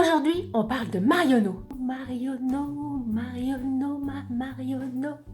Aujourd'hui, on parle de Marionneau. Marionneau.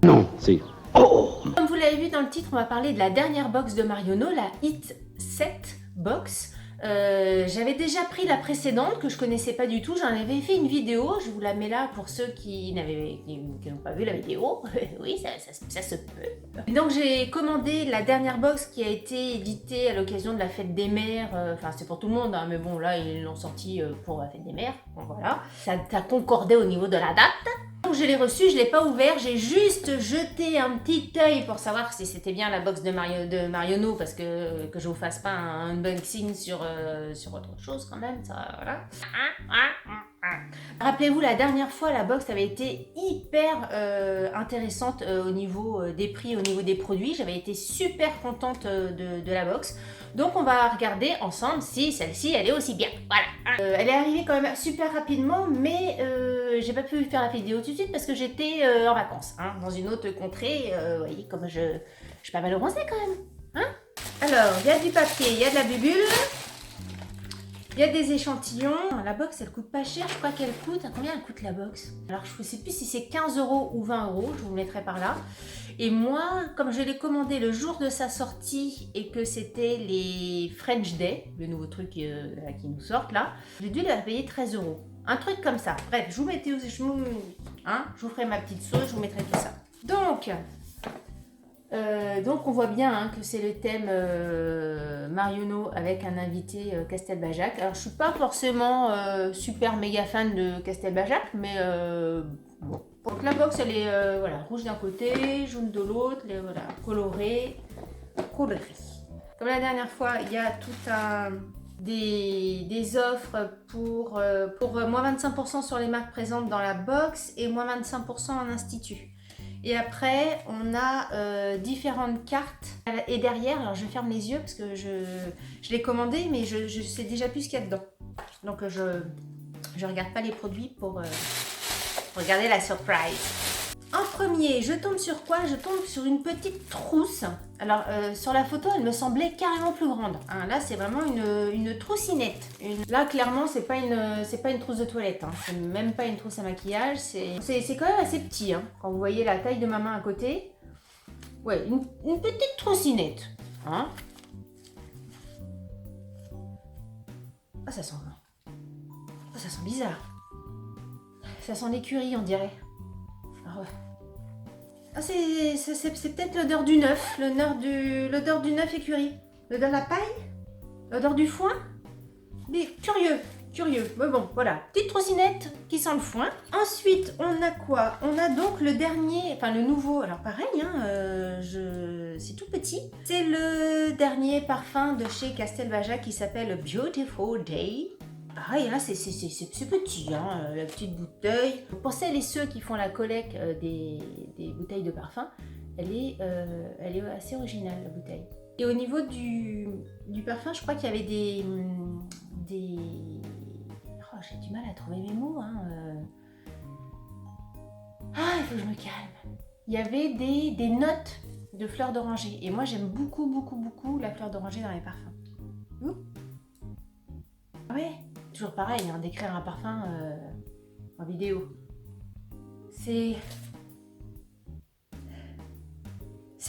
Non, c'est... Oh! Comme vous l'avez vu dans le titre, on va parler de la dernière box de Marionneau, la Hit 7 box. J'avais déjà pris la précédente que je connaissais pas du tout, j'en avais fait une vidéo, je vous la mets là pour ceux qui n'ont pas vu la vidéo. Oui, ça se peut. Et donc j'ai commandé la dernière box qui a été éditée à l'occasion de la fête des mères, enfin c'est pour tout le monde, hein, mais bon là ils l'ont sorti pour la fête des mères, bon voilà. Ça concordait au niveau de la date. Donc je l'ai reçu, je l'ai pas ouvert, j'ai juste jeté un petit œil pour savoir si c'était bien la box de Marionneau, parce que je vous fasse pas un unboxing sur autre chose quand même, ça voilà. Rappelez-vous, la dernière fois la box avait été hyper intéressante au niveau des prix, au niveau des produits, j'avais été super contente de la box. Donc on va regarder ensemble si celle-ci elle est aussi bien, voilà. Elle est arrivée quand même super rapidement, mais j'ai pas pu faire la vidéo tout de suite parce que j'étais en vacances, hein, dans une autre contrée. Vous voyez comme je suis pas mal bronzée quand même, hein. Alors il y a du papier, il y a de la bubule, il y a des échantillons. La box elle coûte pas cher, je crois qu'elle coûte, à combien elle coûte la box? Alors je ne sais plus si c'est 15 € ou 20 €, je vous le mettrai par là. Et moi, comme je l'ai commandé le jour de sa sortie et que c'était les French Day, le nouveau truc qui nous sortent là, j'ai dû la payer 13 €. Un truc comme ça. Bref, je vous ferai ma petite sauce, je vous mettrai tout ça. Donc on voit bien hein, que c'est le thème Marionneau avec un invité Castelbajac. Alors je suis pas forcément super méga fan de Castelbajac, mais bon. Donc la box elle est voilà, rouge d'un côté, jaune de l'autre, voilà, coloré. Comme la dernière fois, il y a tout des offres pour moins 25% sur les marques présentes dans la box et moins 25% en institut. Et après, on a différentes cartes. Et derrière, alors je ferme les yeux parce que je l'ai commandé, mais je sais déjà plus ce qu'il y a dedans. Donc je regarde pas les produits pour regarder la surprise. En premier, je tombe sur quoi? Je tombe sur une petite trousse. Alors, sur la photo, elle me semblait carrément plus grande. Hein, là, c'est vraiment une troussinette. Là, clairement, c'est pas une trousse de toilette. Hein. C'est même pas une trousse à maquillage. C'est quand même assez petit. Hein. Quand vous voyez la taille de ma main à côté. Ouais, une petite troussinette. Hein. Ah, ça sent bizarre. Ça sent l'écurie, on dirait. Ah ouais. Ah, c'est peut-être l'odeur du neuf, l'odeur du neuf écurie. L'odeur de la paille, l'odeur du foin. Mais curieux. Mais bon, voilà. Petite trottinette qui sent le foin. Ensuite, on a quoi? On a donc le dernier, enfin le nouveau. Alors pareil, hein, c'est tout petit. C'est le dernier parfum de chez Castelbajac qui s'appelle Beautiful Day. Pareil, là c'est petit, hein, la petite bouteille. Pour celles et ceux qui font la collecte des bouteilles de parfum, elle est assez originale la bouteille. Et au niveau du parfum, je crois qu'il y avait des... Oh, j'ai du mal à trouver mes mots. Hein. Ah, il faut que je me calme. Il y avait des notes de fleurs d'oranger. Et moi j'aime beaucoup la fleur d'oranger dans les parfums. Ouais. Toujours pareil, hein, d'écrire un parfum en vidéo. C'est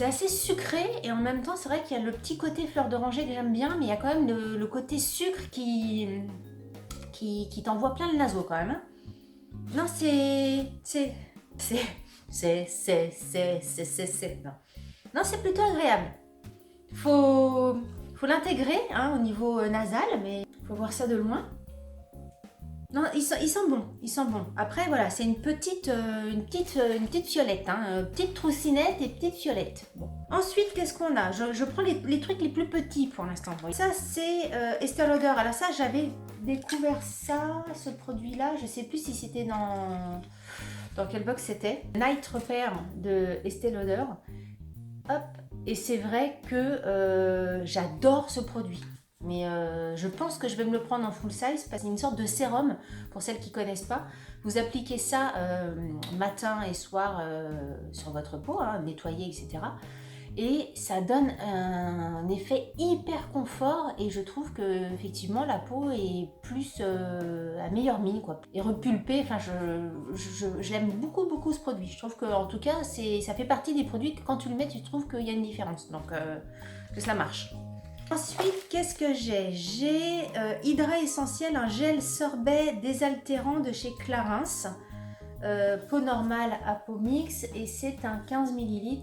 assez sucré et en même temps, c'est vrai qu'il y a le petit côté fleur d'oranger que j'aime bien, mais il y a quand même le côté sucre qui t'envoie plein le naseau quand même. Hein. Non, non, c'est plutôt agréable. Faut l'intégrer hein, au niveau nasal, mais faut voir ça de loin. Non, il sent bon. Après, voilà, c'est une petite fiolette, hein, petite troussinette et petite fiolette. Bon. Ensuite, qu'est-ce qu'on a? Je prends les trucs les plus petits pour l'instant. Ça, c'est Estée Lauder. Alors ça, j'avais découvert ça, ce produit-là. Je sais plus si c'était dans quelle box c'était. Night Repair de Estée Lauder. Hop. Et c'est vrai que j'adore ce produit. Mais je pense que je vais me le prendre en full size parce que c'est une sorte de sérum pour celles qui ne connaissent pas. Vous appliquez ça matin et soir sur votre peau, hein, nettoyé, etc. et ça donne un effet hyper confort et je trouve que effectivement la peau est plus à meilleure mine quoi, et repulpée. Enfin, j'aime beaucoup ce produit. Je trouve que en tout cas ça fait partie des produits que quand tu le mets tu trouves qu'il y a une différence, donc que ça marche. Ensuite, qu'est-ce que j'ai? J'ai Hydra Essentiel, un gel sorbet désaltérant de chez Clarins. Peau normale à peau mix et c'est un 15 ml.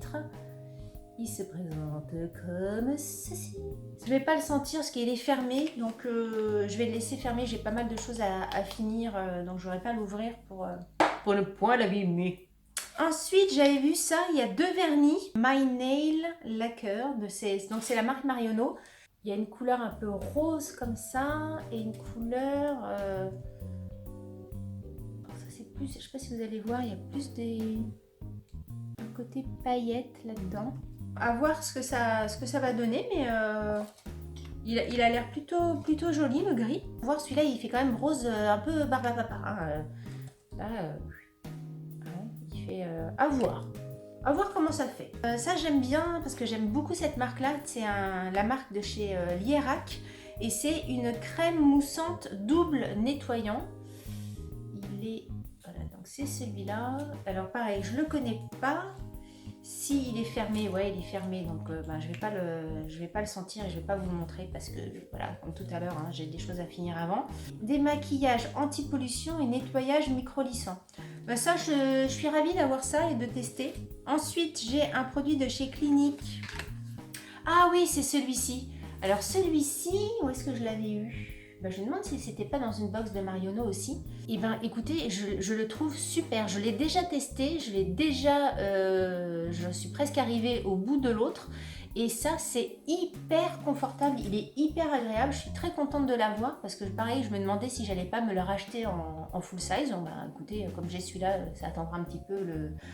Il se présente comme ceci. Je vais pas le sentir parce qu'il est fermé, donc je vais le laisser fermer. J'ai pas mal de choses à finir, donc je n'aurai pas à l'ouvrir pour ne point l'abîmer. Ensuite, j'avais vu ça, il y a 2 vernis My Nail Lacquer, donc c'est la marque Marionneau. Il y a une couleur un peu rose comme ça et une couleur... ça c'est plus, je sais pas si vous allez voir, il y a plus un côté paillettes là-dedans. À voir ce que ça va donner, mais il a l'air plutôt joli le gris. Voir celui-là, il fait quand même rose, un peu barbe à papa. Hein. Là, il fait à voir. À voir comment ça fait. Ça j'aime bien parce que j'aime beaucoup cette marque là. C'est la marque de chez Lierac et c'est une crème moussante double nettoyant. Voilà, donc c'est celui-là. Alors pareil, je le connais pas. S'il est fermé, ouais, il est fermé, donc je vais pas le sentir et je vais pas vous le montrer parce que voilà, comme tout à l'heure, hein, j'ai des choses à finir avant. Démaquillage anti-pollution et nettoyage micro-lissant. Ça, je suis ravie d'avoir ça et de tester. Ensuite, j'ai un produit de chez Clinique. Ah oui, c'est celui-ci. Alors celui-ci, où est-ce que je l'avais eu? Je me demande si c'était pas dans une box de Marionneau aussi. Et écoutez, je le trouve super. Je l'ai déjà testé, je suis presque arrivée au bout de l'autre. Et ça, c'est hyper confortable, il est hyper agréable. Je suis très contente de l'avoir parce que pareil, je me demandais si j'allais pas me le racheter en full size. Donc, écoutez, comme j'ai celui-là, ça attendra un petit peu,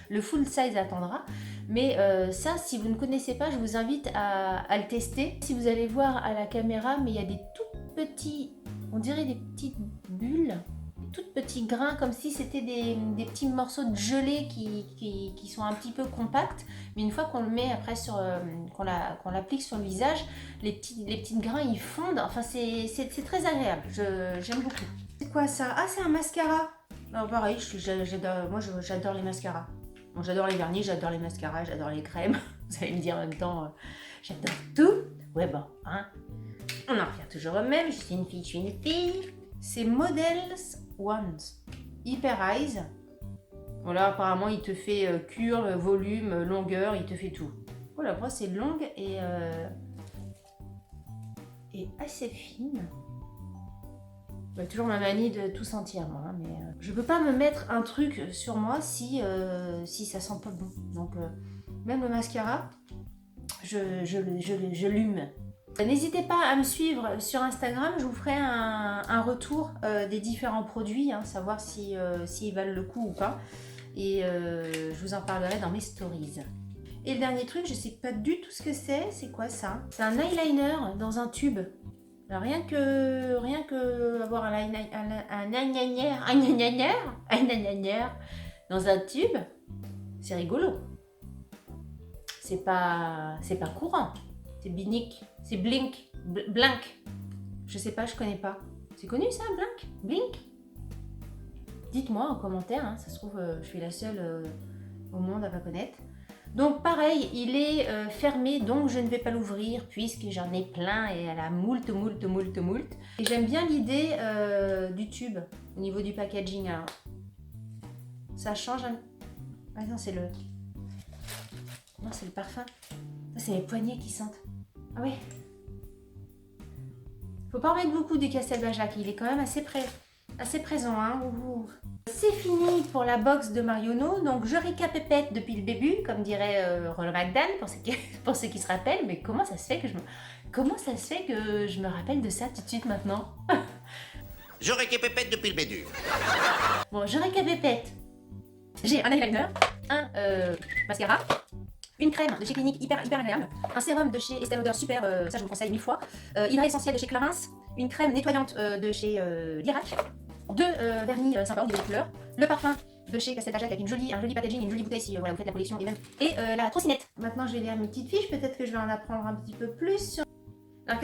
le full size attendra. Mais ça, si vous ne connaissez pas, je vous invite à le tester. Si vous allez voir à la caméra, mais il y a des tout petits, on dirait des petites bulles, des tout petits grains, comme si c'était des petits morceaux de gelée qui sont un petit peu compacts, mais une fois qu'on le met après qu'on l'applique sur le visage, les petits grains ils fondent. Enfin c'est très agréable, j'aime beaucoup. C'est quoi ça? Ah, c'est un mascara. Non, pareil, j'adore les mascaras. Bon, j'adore les vernis, j'adore les mascaras, j'adore les crèmes. Vous allez me dire en même temps, j'adore tout. Ouais bon, hein. On en revient toujours au même, je suis une fille. C'est Models Wands Hyper Eyes. Voilà, apparemment il te fait curve, volume, longueur, il te fait tout. Voilà, la brosse est longue et assez fine. Toujours ma manie de tout sentir moi, hein, mais je peux pas me mettre un truc sur moi si ça sent pas bon. Donc même le mascara, je l'hume. N'hésitez pas à me suivre sur Instagram, je vous ferai un retour des différents produits, hein, savoir s'ils valent le coup ou pas. Et je vous en parlerai dans mes stories. Et le dernier truc, je sais pas du tout ce que c'est quoi ça? C'est un eyeliner dans un tube. Alors rien que avoir un eyeliner dans un tube, c'est rigolo. C'est pas courant. C'est Blink. Je sais pas, je connais pas. C'est connu ça, Blink? Dites-moi en commentaire, hein, ça se trouve, je suis la seule au monde à pas connaître. Donc pareil, il est fermé, donc je ne vais pas l'ouvrir puisque j'en ai plein et elle a moult. Et j'aime bien l'idée du tube au niveau du packaging. Alors, ça change un... Ah non, c'est le parfum. Ça, c'est les poignets qui sentent. Ah oui. Faut pas en mettre beaucoup du Castel Bajac, il est quand même assez présent. Hein. C'est fini pour la box de Marionneau, donc je récapépète depuis le début, comme dirait Roland McDan, pour ceux qui se rappellent, mais comment ça se fait que je me rappelle de ça tout de suite maintenant? Je récapépète depuis le début. Bon, je récapépète. J'ai un eyeliner, un mascara, une crème de chez Clinique hyper agréable, un sérum de chez Estée Lauder super, ça je vous conseille 1000 fois, Hydra Essentiel de chez Clarins, une crème nettoyante de chez Lierac, 2 vernis sympas au niveau des couleurs, le parfum de chez Castel Bajac avec un joli packaging, une jolie bouteille si voilà, vous faites la collection et même. Et la trottinette. Maintenant je vais lire mes petites fiches, peut-être que je vais en apprendre un petit peu plus sur... Alors,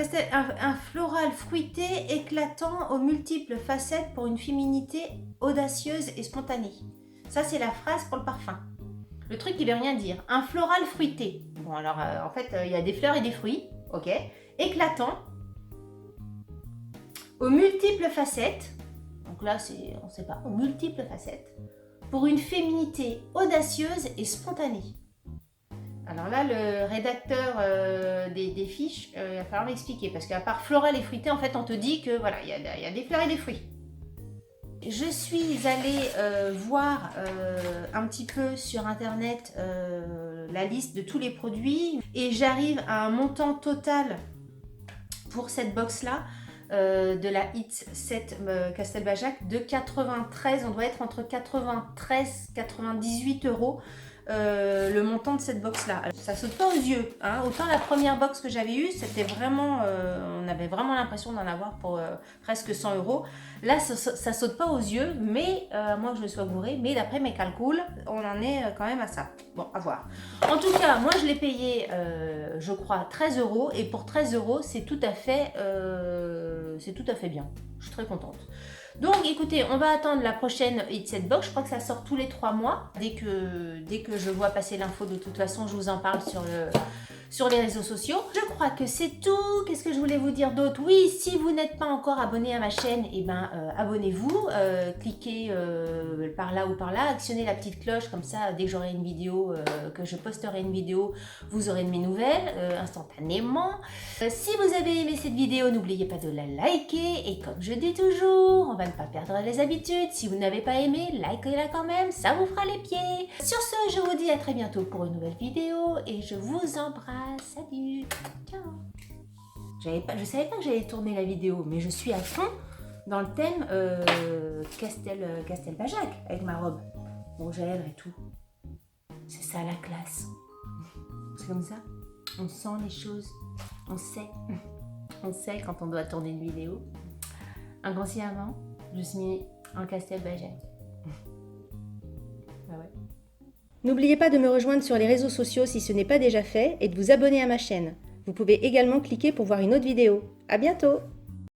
un floral fruité éclatant aux multiples facettes pour une féminité audacieuse et spontanée. Ça, c'est la phrase pour le parfum. Le truc qui veut rien dire. Un floral fruité. Bon, alors, en fait, il y a des fleurs et des fruits. Ok. Éclatant. Aux multiples facettes. Donc là, on ne sait pas. Aux multiples facettes. Pour une féminité audacieuse et spontanée. Alors là, le rédacteur des fiches, il va falloir m'expliquer. Parce qu'à part floral et fruité, en fait, on te dit que voilà, il y a des fleurs et des fruits. Je suis allée voir un petit peu sur internet la liste de tous les produits. Et j'arrive à un montant total pour cette box-là. De la Hit 7 Castel Bajac de 93, on doit être entre 93 et 98 euros. Le montant de cette box là, ça saute pas aux yeux, hein. Autant la première box que j'avais eue, c'était vraiment, on avait vraiment l'impression d'en avoir pour presque 100 euros. Là, ça saute pas aux yeux, mais moi je le sois gourée, mais d'après mes calculs, on en est quand même à ça. Bon, à voir. En tout cas, moi je l'ai payé, je crois, 13 euros, et pour 13 euros, c'est tout à fait bien. Je suis très contente. Donc écoutez, on va attendre la prochaine Hit 7 Box. Je crois que ça sort tous les 3 mois. Dès que je vois passer l'info, de toute façon, je vous en parle sur les réseaux sociaux. Je crois que c'est tout. Qu'est-ce que je voulais vous dire d'autre? Oui, si vous n'êtes pas encore abonné à ma chaîne, eh ben, abonnez-vous. Cliquez par là ou par là. Actionnez la petite cloche. Comme ça, dès que j'aurai une vidéo, que je posterai une vidéo, vous aurez de mes nouvelles instantanément. Si vous avez aimé cette vidéo, n'oubliez pas de la liker. Et comme je dis toujours, on va ne pas perdre les habitudes. Si vous n'avez pas aimé, likez-la quand même. Ça vous fera les pieds. Sur ce, je vous dis à très bientôt pour une nouvelle vidéo. Et je vous embrasse. Salut, ciao. Je savais pas que j'allais tourner la vidéo, mais je suis à fond dans le thème Castel Bajac avec ma robe rouge à lèvres et tout. C'est ça la classe. C'est comme ça. On sent les choses. On sait quand on doit tourner une vidéo. Inconsciemment, je suis mis en Castel Bajac. Ah ouais. N'oubliez pas de me rejoindre sur les réseaux sociaux si ce n'est pas déjà fait et de vous abonner à ma chaîne. Vous pouvez également cliquer pour voir une autre vidéo. À bientôt!